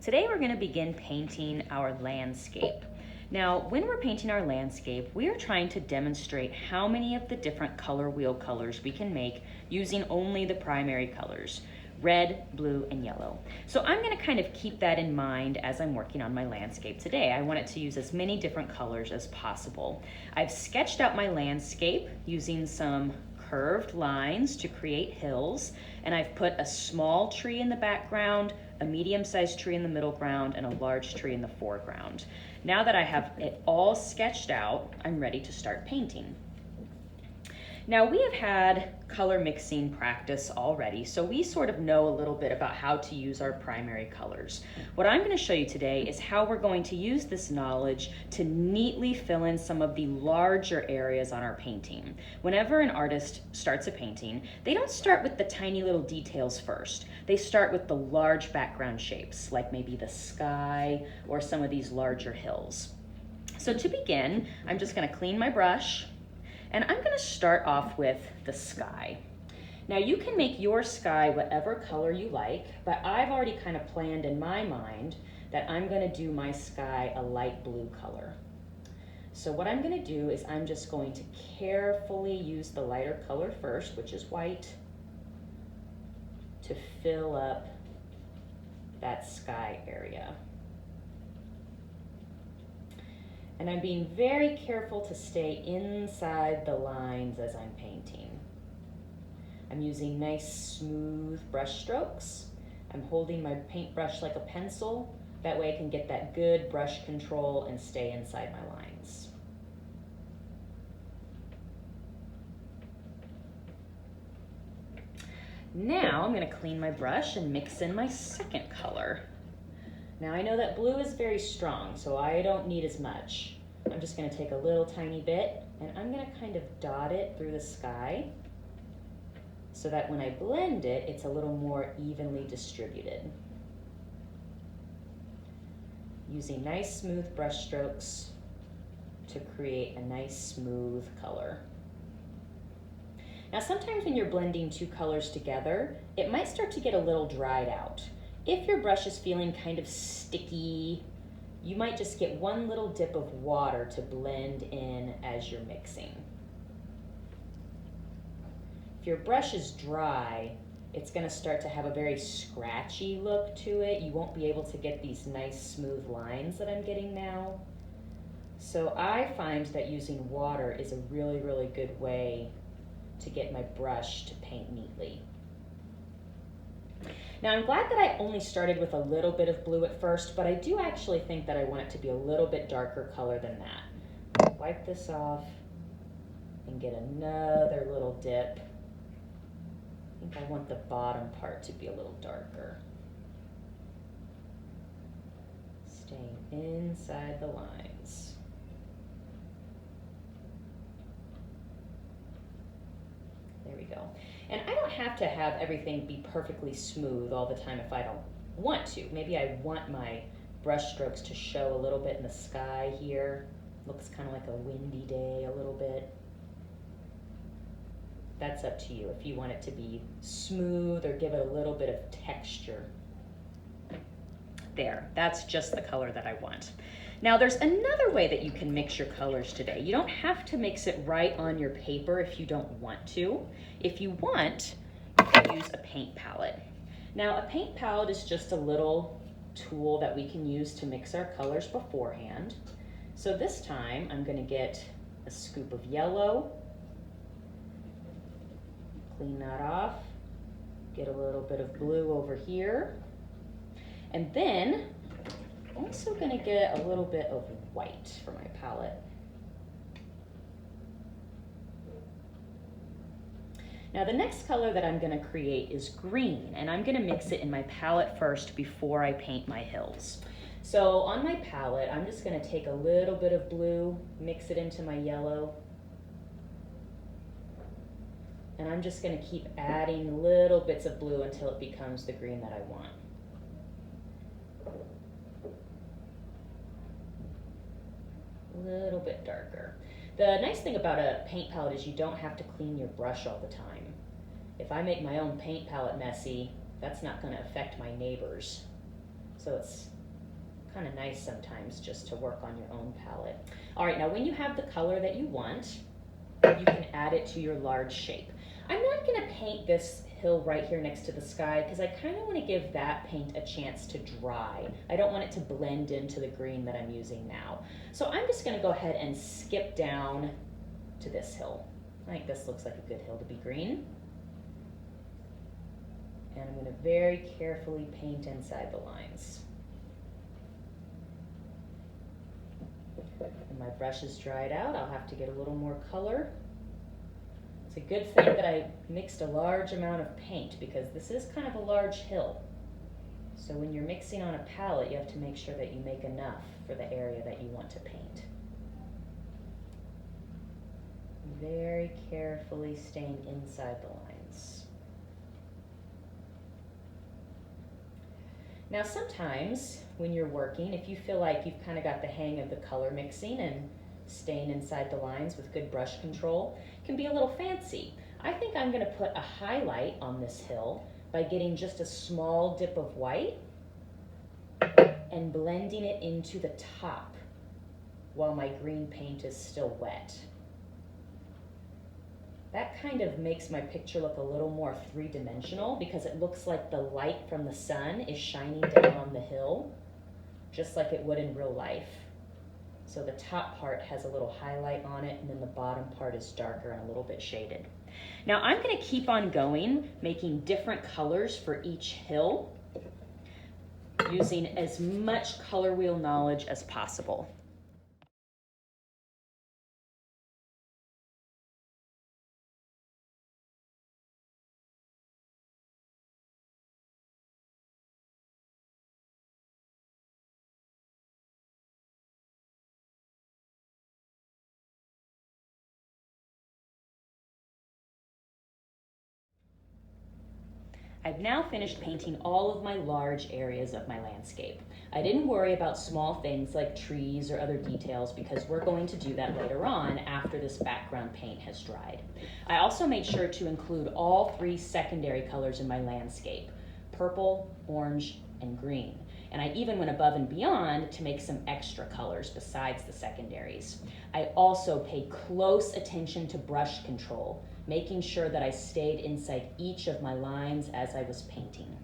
Today we're going to begin painting our landscape. Now, when we're painting our landscape, we are trying to demonstrate how many of the different color wheel colors we can make using only the primary colors, red, blue, and yellow. So I'm going to kind of keep that in mind as I'm working on my landscape today. I want it to use as many different colors as possible. I've sketched out my landscape using some curved lines to create hills, and I've put a small tree in the background, a medium-sized tree in the middle ground, and a large tree in the foreground. Now that I have it all sketched out, I'm ready to start painting. Now we have had color mixing practice already, so we sort of know a little bit about how to use our primary colors. What I'm going to show you today is how we're going to use this knowledge to neatly fill in some of the larger areas on our painting. Whenever an artist starts a painting, they don't start with the tiny little details first. They start with the large background shapes, like maybe the sky or some of these larger hills. So to begin, I'm just going to clean my brush. And I'm going to start off with the sky. Now you can make your sky whatever color you like, but I've already kind of planned in my mind that I'm going to do my sky a light blue color. So what I'm going to do is I'm just going to carefully use the lighter color first, which is white, to fill up that sky area. And I'm being very careful to stay inside the lines as I'm painting. I'm using nice smooth brush strokes. I'm holding my paintbrush like a pencil. That way I can get that good brush control and stay inside my lines. Now I'm going to clean my brush and mix in my second color. Now I know that blue is very strong, so I don't need as much. I'm just going to take a little tiny bit and I'm going to kind of dot it through the sky so that when I blend it, it's a little more evenly distributed. Using nice smooth brush strokes to create a nice smooth color. Now sometimes when you're blending two colors together, it might start to get a little dried out. If your brush is feeling kind of sticky, you might just get one little dip of water to blend in as you're mixing. If your brush is dry, it's going to start to have a very scratchy look to it. You won't be able to get these nice smooth lines that I'm getting now. So I find that using water is a really, really good way to get my brush to paint neatly. Now I'm glad that I only started with a little bit of blue at first, but I do actually think that I want it to be a little bit darker color than that. Wipe this off and get another little dip. I think I want the bottom part to be a little darker. Staying inside the lines. There we go. And I don't have to have everything be perfectly smooth all the time if I don't want to. Maybe I want my brush strokes to show a little bit in the sky here. Looks kind of like a windy day a little bit. That's up to you if you want it to be smooth or give it a little bit of texture. There, that's just the color that I want. Now there's another way that you can mix your colors today. You don't have to mix it right on your paper if you don't want to. If you want, you can use a paint palette. Now a paint palette is just a little tool that we can use to mix our colors beforehand. So this time I'm going to get a scoop of yellow, clean that off, get a little bit of blue over here, and then I'm also going to get a little bit of white for my palette. Now the next color that I'm going to create is green, and I'm going to mix it in my palette first before I paint my hills. So on my palette, I'm just going to take a little bit of blue, mix it into my yellow, and I'm just going to keep adding little bits of blue until it becomes the green that I want. A little bit darker. The nice thing about a paint palette is you don't have to clean your brush all the time. If I make my own paint palette messy, that's not going to affect my neighbors. So it's kind of nice sometimes just to work on your own palette. All right, now when you have the color that you want, you can add it to your large shape. I'm not gonna paint this hill right here next to the sky because I kind of want to give that paint a chance to dry. I don't want it to blend into the green that I'm using now. So I'm just gonna go ahead and skip down to this hill. I think this looks like a good hill to be green. And I'm gonna very carefully paint inside the lines. When my brush is dried out, I'll have to get a little more color. It's a good thing that I mixed a large amount of paint because this is kind of a large hill. So when you're mixing on a palette, you have to make sure that you make enough for the area that you want to paint. Very carefully staying inside the lines. Now sometimes when you're working, if you feel like you've kind of got the hang of the color mixing and staying inside the lines with good brush control, it can be a little fancy. I think I'm going to put a highlight on this hill by getting just a small dip of white and blending it into the top while my green paint is still wet. That kind of makes my picture look a little more three-dimensional because it looks like the light from the sun is shining down on the hill, just like it would in real life. So the top part has a little highlight on it, and then the bottom part is darker and a little bit shaded. Now I'm going to keep on going, making different colors for each hill, using as much color wheel knowledge as possible. I've now finished painting all of my large areas of my landscape. I didn't worry about small things like trees or other details because we're going to do that later on after this background paint has dried. I also made sure to include all three secondary colors in my landscape: purple, orange, and green. And I even went above and beyond to make some extra colors besides the secondaries. I also paid close attention to brush control, making sure that I stayed inside each of my lines as I was painting.